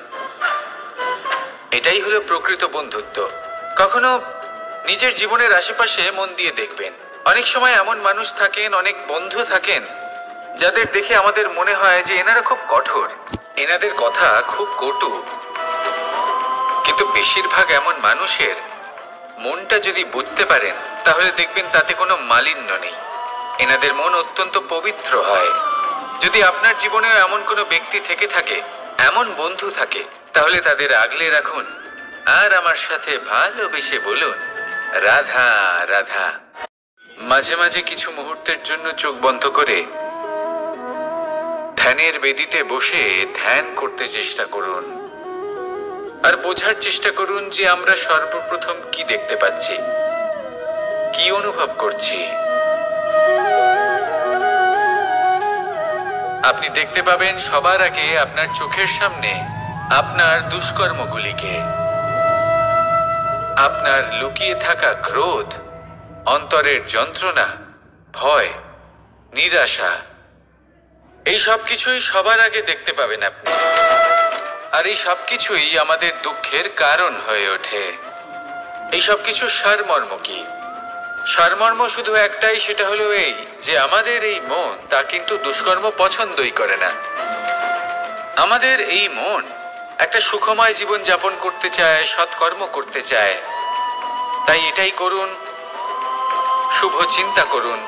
এটাই হলো প্রকৃত বন্ধুত্ব। কখনো নিজের জীবনের আশেপাশে মন দিয়ে দেখবেন, অনেক সময় এমন মানুষ থাকেন, অনেক বন্ধু থাকেন, যাদের দেখে আমাদের মনে হয় যে এনারা খুব কঠোর, এনাদের কথা খুব কটু। কিন্তু বেশিরভাগ এমন মানুষের মনটা যদি বুঝতে পারেন, তাহলে দেখবেন তাতে কোনো মালিন্য নেই, এনাদের মন অত্যন্ত পবিত্র হয়। যদি আপনার জীবনেও এমন কোনো ব্যক্তি থেকে থাকে, এমন বন্ধু থাকে, তাহলে তাদের আগলে রাখুন আর আমার সাথে ভালোবেসে বলুন, রাধা রাধা। মাঝে মাঝে কিছু মুহূর্তের জন্য চোখ বন্ধ করে ধ্যানের বেদিতে বসে ধ্যান করতে চেষ্টা করুন আর বোঝার চেষ্টা করুন যে আমরা সর্বপ্রথম কি দেখতে পাচ্ছি, কি অনুভব করছি। আপনি দেখতে পাবেন সবার আগে আপনার চোখের সামনে আপনার দুষ্কর্মগুলিকে, আপনার লুকিয়ে থাকা ক্রোধ, অন্তরের যন্ত্রণা, ভয়, নিরাশা, এই সব কিছুই সবার আগে দেখতে পাবেন আপনি। আর এই সব কিছুই আমাদের দুঃখের কারণ হয়ে ওঠে। এই সব কিছু সারমর্ম কি? সারমর্ম শুধু একটাই, সেটা হলো এই যে আমাদের এই মন তা কিন্তু দুষ্কর্ম পছন্দই করে না। আমাদের এই মন একটা সুখময় জীবন যাপন করতে চায়, সৎকর্ম করতে চায়। তাই এটাই করুন, শুভ চিন্তা করুন,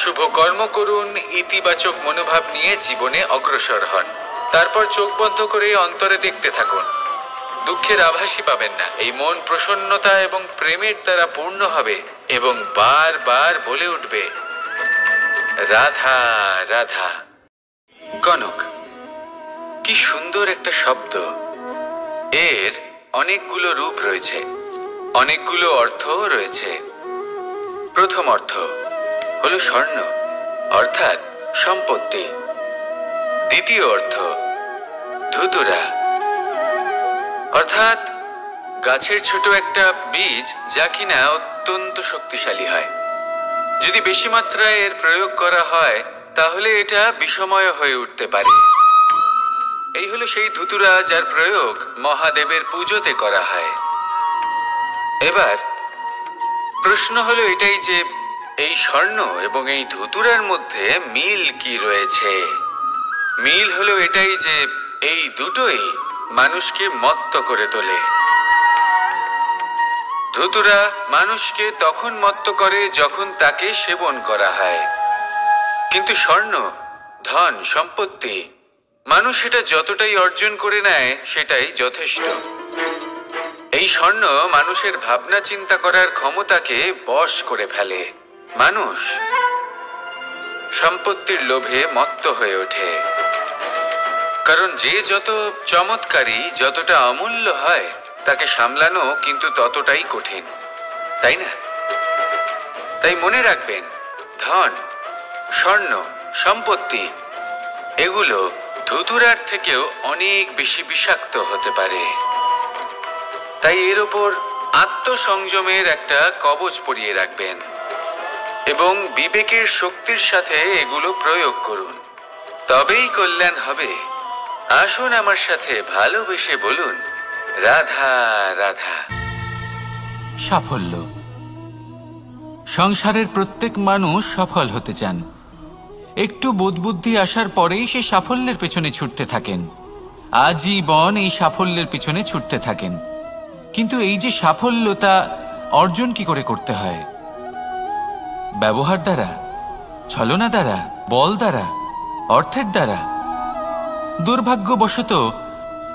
শুভ কর্ম করুন, ইতিবাচক মনোভাব নিয়ে জীবনে অগ্রসর হন। তারপর চোখ বন্ধ করে অন্তরে দেখতে থাকুন, দুঃখের আভাসই পাবেন না। এই মন প্রসন্নতা এবং প্রেমের দ্বারা পূর্ণ হবে এবং বারবার বলে উঠবে, রাধা রাধা। কনক, কি সুন্দর একটা শব্দ। এর অনেকগুলো রূপ রয়েছে, অনেকগুলো অর্থও রয়েছে। প্রথম অর্থ হলো স্বর্ণ, অর্থাৎ সম্পত্তি। দ্বিতীয় অর্থ ধুতুরা, অর্থাৎ গাছের ছোট একটা বীজ, যা কিনা অত্যন্ত শক্তিশালী হয়। যদি বেশি মাত্রায় এর প্রয়োগ করা হয়, তাহলে এটা বিষময় হয়ে উঠতে পারে। এই হলো সেই ধুতুরা যার প্রয়োগ মহাদেবের পুজোতে করা হয়। এবার প্রশ্ন হলো এটাই যে এই স্বর্ণ এবং এই ধুতুরার মধ্যে মিল কি রয়েছে? মিল হলো এটাই যে এই দুটোই মানুষকে মত্ত করে তোলে। ধুতুরা মানুষকে তখন মত্ত করে যখন তাকে সেবন করা হয়, কিন্তু স্বর্ণ, ধন, সম্পত্তি, মানুষ এটা যতটাই অর্জন করে নেয় সেটাই যথেষ্ট। এই স্বর্ণ মানুষের ভাবনা চিন্তা করার ক্ষমতাকে বশ করে ফেলে। মানুষ সম্পত্তির লোভে মত্ত হয়ে ওঠে, কারণ যে যত চমৎকারী, যতটা অমূল্য হয়, তাকে সামলানো কিন্তু ততটাই কঠিন, তাই না? তাই মনে রাখবেন, ধন, স্বর্ণ, সম্পত্তি এগুলো ধুতুরার থেকেও অনেক বেশি বিষাক্ত হতে পারে। তাই এর ওপর আত্মসংযমের একটা কবচ পরিয়ে রাখবেন এবং বিবেকের শক্তির সাথে এগুলো প্রয়োগ করুন, তবেই কল্যাণ হবে। আসুন আমার সাথে ভালোবেসে বলুন, রাধা রাধা। সাফল্য। সংসারের প্রত্যেক মানুষ সফল হতে চান। একটু বোধবুদ্ধি আসার পরেই সে সাফল্যের পেছনে ছুটতে থাকেন, আজীবন এই সাফল্যের পেছনে ছুটতে থাকেন। কিন্তু এই যে সাফল্য, তা অর্জন কি করে করতে হয়? ব্যবহার দ্বারা, ছলনা দ্বারা, বল দ্বারা, অর্থের দ্বারা? দুর্ভাগ্যবশত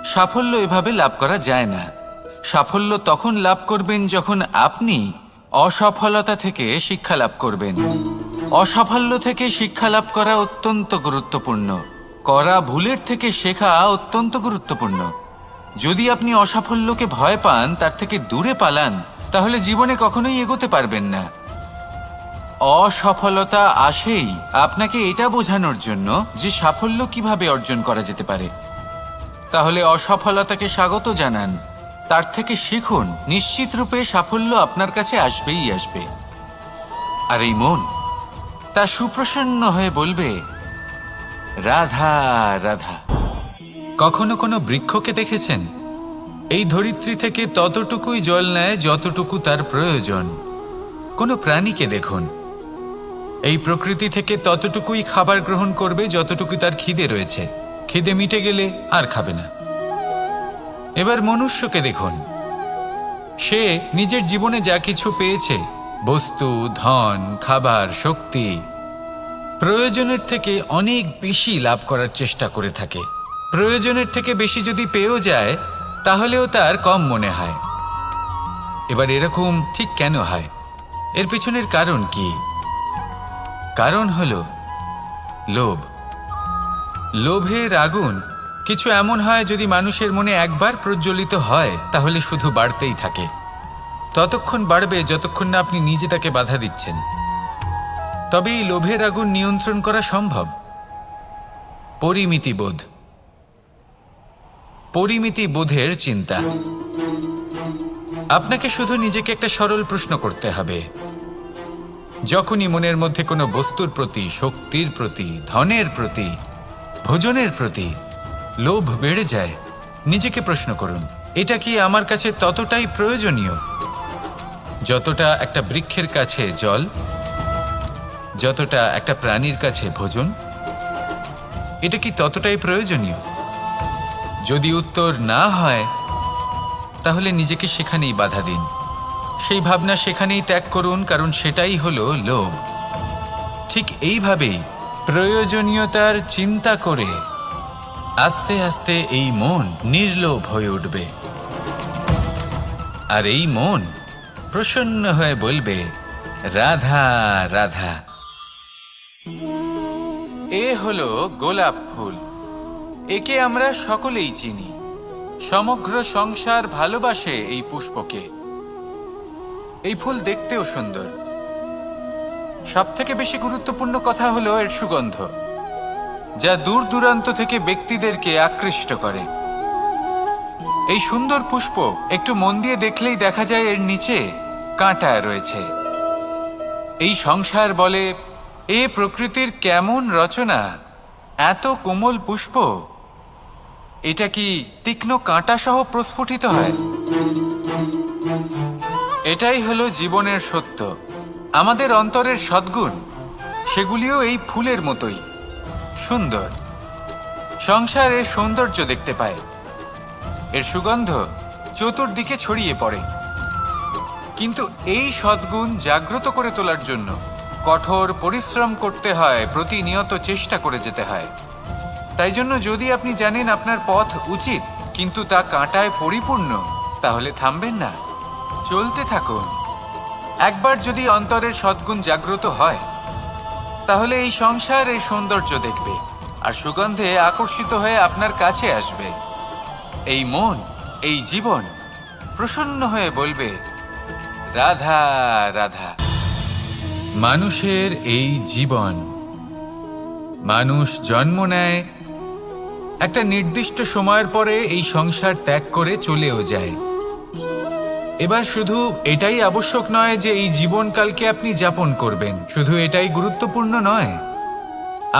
সাফল্য এভাবে লাভ করা যায় না। সাফল্য তখন লাভ করবেন যখন আপনি অসফলতা থেকে শিক্ষা লাভ করবেন। অসাফল্য থেকে শিক্ষা লাভ করা অত্যন্ত গুরুত্বপূর্ণ। করা ভুলের থেকে শেখা অত্যন্ত গুরুত্বপূর্ণ। যদি আপনি অসাফল্যকে ভয় পান, তার থেকে দূরে পালান, তাহলে জীবনে কখনোই এগোতে পারবেন না। অসফলতা আসেই আপনাকে এটা বোঝানোর জন্য যে সাফল্য কিভাবে অর্জন করা যেতে পারে। তাহলে অসফলতাকে স্বাগত জানান, তার থেকে শিখুন। নিশ্চিত রূপে সাফল্য আপনার কাছে আসবেই আসবে। আর এই মন তা সুপ্রসন্ন হয়ে বলবে, রাধা রাধা। কখনো কোনো বৃক্ষকে দেখেছেন? এই ধরিত্রী থেকে ততটুকুই জল নেয় যতটুকু তার প্রয়োজন। কোনো প্রাণীকে দেখুন, এই প্রকৃতি থেকে ততটুকুই খাবার গ্রহণ করবে যতটুকু তার খিদে রয়েছে। খিদে মিটে গেলে আর খাবে না। এবার মনুষ্যকে দেখুন, সে নিজের জীবনে যা কিছু পেয়েছে, বস্তু, ধন, খাবার, শক্তি, প্রয়োজনের থেকে অনেক বেশি লাভ করার চেষ্টা করে থাকে। প্রয়োজনের থেকে বেশি যদি পেয়েও যায়, তাহলেও তার কম মনে হয়। এবার এরকম ঠিক কেন হয়? এর পিছনের কারণ কি? কারণ হলো লোভ। লোভের আগুন কিছু এমন হয়, যদি মানুষের মনে একবার প্রজ্বলিত হয়, তাহলে শুধু বাড়তেই থাকে। ততক্ষণ বাড়বে যতক্ষণ না আপনি নিজে তাকে বাধা দিচ্ছেন। তবে এই লোভের আগুন নিয়ন্ত্রণ করা সম্ভব। পরিমিতিবোধ, পরিমিতিবোধের চিন্তা। আপনাকে শুধু নিজেকে একটা সরল প্রশ্ন করতে হবে। যখনই মনের মধ্যে কোনো বস্তুর প্রতি, শক্তির প্রতি, ধনের প্রতি, ভোজনের প্রতি লোভ বেড়ে যায়, নিজেকে প্রশ্ন করুন, এটা কি আমার কাছে ততটাই প্রয়োজনীয় যতটা একটা বৃক্ষের কাছে জল, যতটা একটা প্রাণীর কাছে ভোজন? এটা কি ততটাই প্রয়োজনীয়? যদি উত্তর না হয়, তাহলে নিজেকে সেখানেই বাধা দিন। সেই ভাবনা সেখানেই ত্যাগ করুন, কারণ সেটাই হলো লোভ। ঠিক এইভাবেই প্রয়োজনীয়তার চিন্তা করে আস্তে আস্তে এই মন নির্লোভ হয়ে উঠবে। আর এই মন প্রসন্ন হয়ে বলবে, রাধা রাধা। এ হলো গোলাপ ফুল। একে আমরা সকলেই চিনি। সমগ্র সংসার ভালোবাসে এই পুষ্পকে। এই ফুল দেখতেও সুন্দর। সবথেকে বেশি গুরুত্বপূর্ণ কথা হলো এর সুগন্ধ, যা দূর দূরান্ত থেকে ব্যক্তিদেরকে আকৃষ্ট করে। এই সুন্দর পুষ্প একটু মন দিয়ে দেখলেই দেখা যায় এর নিচে কাঁটা রয়েছে। এই সংসার বলে, এ প্রকৃতির কেমন রচনা, এত কোমল পুষ্প, এটা কি তীক্ষ্ণ কাঁটা সহ প্রস্ফুটিত হয়? এটাই হলো জীবনের সত্য। আমাদের অন্তরের সদ্গুণ, সেগুলিও এই ফুলের মতোই সুন্দর। সংসার এর সৌন্দর্য দেখতে পায়, এর সুগন্ধ চতুর্দিকে ছড়িয়ে পড়ে। কিন্তু এই সদ্গুণ জাগ্রত করে তোলার জন্য কঠোর পরিশ্রম করতে হয়, প্রতিনিয়ত চেষ্টা করে যেতে হয়। তাই জন্য যদি আপনি জানেন আপনার পথ উচিত, কিন্তু তা কাঁটায় পরিপূর্ণ, তাহলে থামবেন না, চলতে থাকুন। একবার যদি অন্তরের সদ্গুণ জাগ্রত হয় তাহলে এই সংসার এই সৌন্দর্য দেখবে আর সুগন্ধে আকর্ষিত হয়ে আপনার কাছে আসবে। এই মন, এই জীবন প্রসন্ন হয়ে বলবে, রাধা রাধা। মানুষের এই জীবন, মানুষ জন্ম নেয়, একটা নির্দিষ্ট সময়ের পরে এই সংসার ত্যাগ করে চলেও যায়। এবার শুধু এটাই আবশ্যক নয় যে এই জীবনকালকে আপনি যাপন করবেন, শুধু এটাই গুরুত্বপূর্ণ নয়।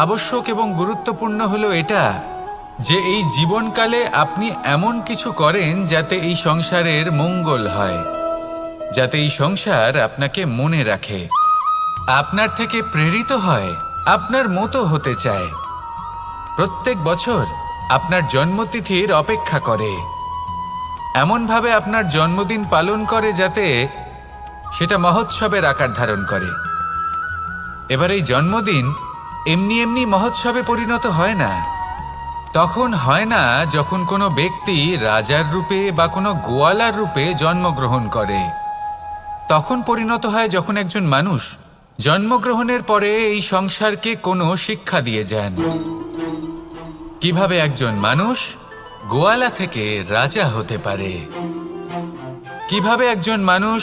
আবশ্যক এবং গুরুত্বপূর্ণ হলো এটা যে এই জীবনকালে আপনি এমন কিছু করেন যাতে এই সংসারের মঙ্গল হয়, যাতে এই সংসার আপনাকে মনে রাখে, আপনার থেকে প্রেরিত হয়, আপনার মতো হতে চায়, প্রত্যেক বছর আপনার জন্মতিথির অপেক্ষা করে, এমনভাবে আপনার জন্মদিন পালন করে যাতে সেটা মহোৎসবের আকার ধারণ করে। এবার এই জন্মদিন এমনি এমনি মহোৎসবে পরিণত হয় না। তখন হয় না যখন কোনো ব্যক্তি রাজার রূপে বা কোনো গোয়ালার রূপে জন্মগ্রহণ করে। তখন পরিণত হয় যখন একজন মানুষ জন্মগ্রহণের পরে এই সংসারকে কোনো শিক্ষা দিয়ে যান, কিভাবে একজন মানুষ গোয়ালা থেকে রাজা হতে পারে, কিভাবে একজন মানুষ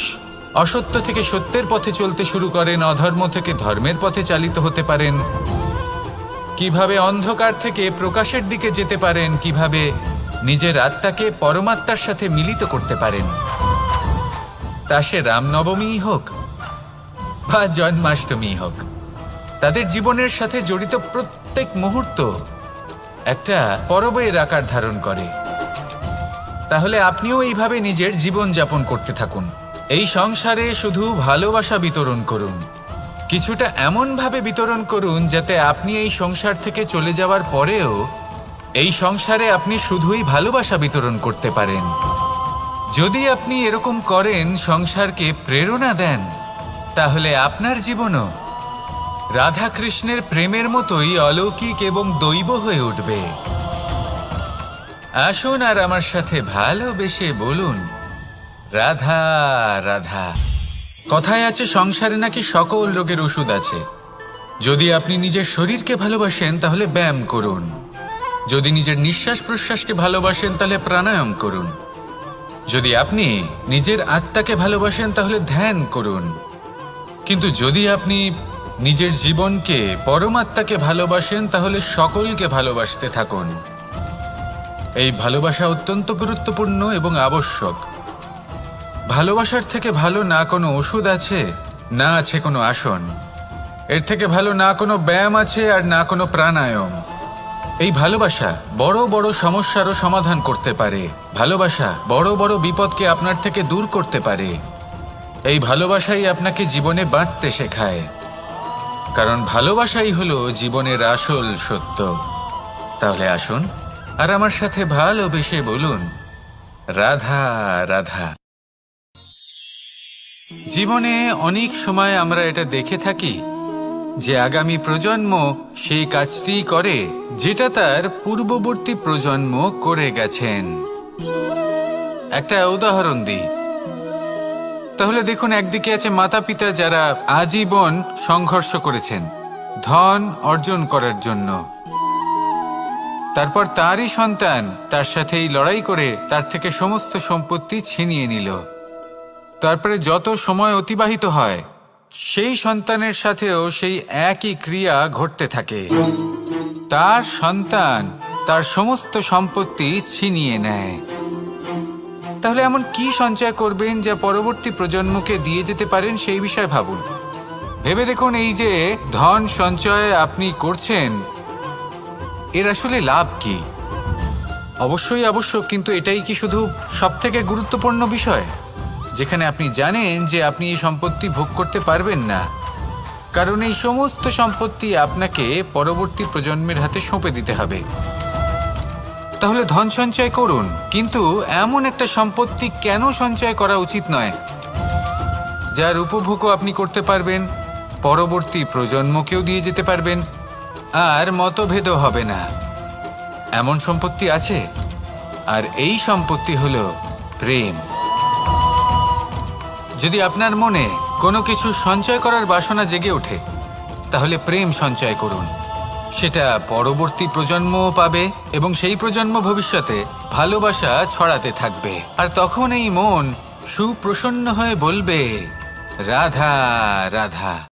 অসত্য থেকে সত্যের পথে চলতে শুরু করেন, অধর্ম থেকে ধর্মের পথে চালিত হতে পারেন, কিভাবে অন্ধকার থেকে প্রকাশের দিকে যেতে পারেন, কিভাবে নিজের আত্মাকে পরমাত্মার সাথে মিলিত করতে পারেন। তা সে রামনবমী হোক বা জন্মাষ্টমী হোক, তাদের জীবনের সাথে জড়িত প্রত্যেক মুহূর্ত একটা পরবের আকার ধারণ করে। তাহলে আপনিও এইভাবে নিজের জীবন যাপন করতে থাকুন। এই সংসারে শুধু ভালোবাসা বিতরণ করুন, কিছুটা এমনভাবে বিতরণ করুন যাতে আপনি এই সংসার থেকে চলে যাওয়ার পরেও এই সংসারে আপনি শুধুই ভালোবাসা বিতরণ করতে পারেন। যদি আপনি এরকম করেন, সংসারকে প্রেরণা দেন, তাহলে আপনার জীবনও রাধা কৃষ্ণের প্রেমের মতোই অলৌকিক এবং দৈব হয়ে উঠবে। আসুন আর আমার সাথে ভালোবেসে বলুন, রাধা রাধা। কথায় আছে সংসারে নাকি সকল রোগের ওষুধ আছে। যদি আপনি নিজের শরীরকে ভালোবাসেন তাহলে ব্যায়াম করুন, যদি নিজের নিঃশ্বাস প্রশ্বাসকে ভালোবাসেন তাহলে প্রাণায়াম করুন, যদি আপনি নিজের আত্মাকে ভালোবাসেন তাহলে ধ্যান করুন, কিন্তু যদি আপনি নিজের জীবনকে, পরমাত্মাকে ভালোবাসেন তাহলে সকলকে ভালোবাসতে থাকুন। এই ভালোবাসা অত্যন্ত গুরুত্বপূর্ণ এবং আবশ্যক। ভালোবাসার থেকে ভালো না কোনো ওষুধ আছে, না আছে কোনো আসন, এর থেকে ভালো না কোনো ব্যায়াম আছে আর না কোনো প্রাণায়াম। এই ভালোবাসা বড় বড় সমস্যারও সমাধান করতে পারে, ভালোবাসা বড় বড় বিপদকে আপনার থেকে দূর করতে পারে। এই ভালোবাসাই আপনাকে জীবনে বাঁচতে শেখায়, কারণ ভালোবাসাই হলো জীবনের আসল সত্য। তাহলে আসুন আর আমার সাথে ভালোবেসে বলুন, রাধা রাধা। জীবনে অনেক সময় আমরা এটা দেখে থাকি যে আগামী প্রজন্ম সেই কাজটি করে যেটা তার পূর্ববর্তী প্রজন্ম করে গেছেন। একটা উদাহরণ দিই। তাহলে দেখুন, একদিকে আছে মাতা পিতা যারা আজীবন সংঘর্ষ করেছেন ধন অর্জন করার জন্য, তারপর তারই সন্তান তার সাথেই লড়াই করে তার থেকে সমস্ত সম্পত্তি ছিনিয়ে নিল। তারপরে যত সময় অতিবাহিত হয় সেই সন্তানের সাথেও সেই একই ক্রিয়া ঘটতে থাকে, তার সন্তান তার সমস্ত সম্পত্তি ছিনিয়ে নেয়। তাহলে এমন কি সঞ্চয় করবেন যা পরবর্তী প্রজন্মকে দিয়ে যেতে পারেন, সেই বিষয়ে ভাবুন। ভেবে দেখুন, এই যে ধন সঞ্চয় আপনি করছেন, এর আসলে লাভ কি? অবশ্যই আবশ্যক, কিন্তু এটাই কি শুধু সবথেকে গুরুত্বপূর্ণ বিষয়, যেখানে আপনি জানেন যে আপনি এই সম্পত্তি ভোগ করতে পারবেন না, কারণ এই সমস্ত সম্পত্তি আপনাকে পরবর্তী প্রজন্মের হাতে সঁপে দিতে হবে। তাহলে ধন সঞ্চয় করুন, কিন্তু এমন একটা সম্পত্তি কেন সঞ্চয় করা উচিত নয় যার উপভোগও আপনি করতে পারবেন, পরবর্তী প্রজন্মকেও দিয়ে যেতে পারবেন, আর মতভেদও হবে না। এমন সম্পত্তি আছে, আর এই সম্পত্তি হলো প্রেম। যদি আপনার মনে কোনো কিছু সঞ্চয় করার বাসনা জেগে ওঠে, তাহলে প্রেম সঞ্চয় করুন। সেটা পরবর্তী প্রজন্মও পাবে এবং সেই প্রজন্ম ভবিষ্যতে ভালোবাসা ছড়াতে থাকবে। আর তখন এই মন সুপ্রসন্ন হয়ে বলবে, রাধা রাধা।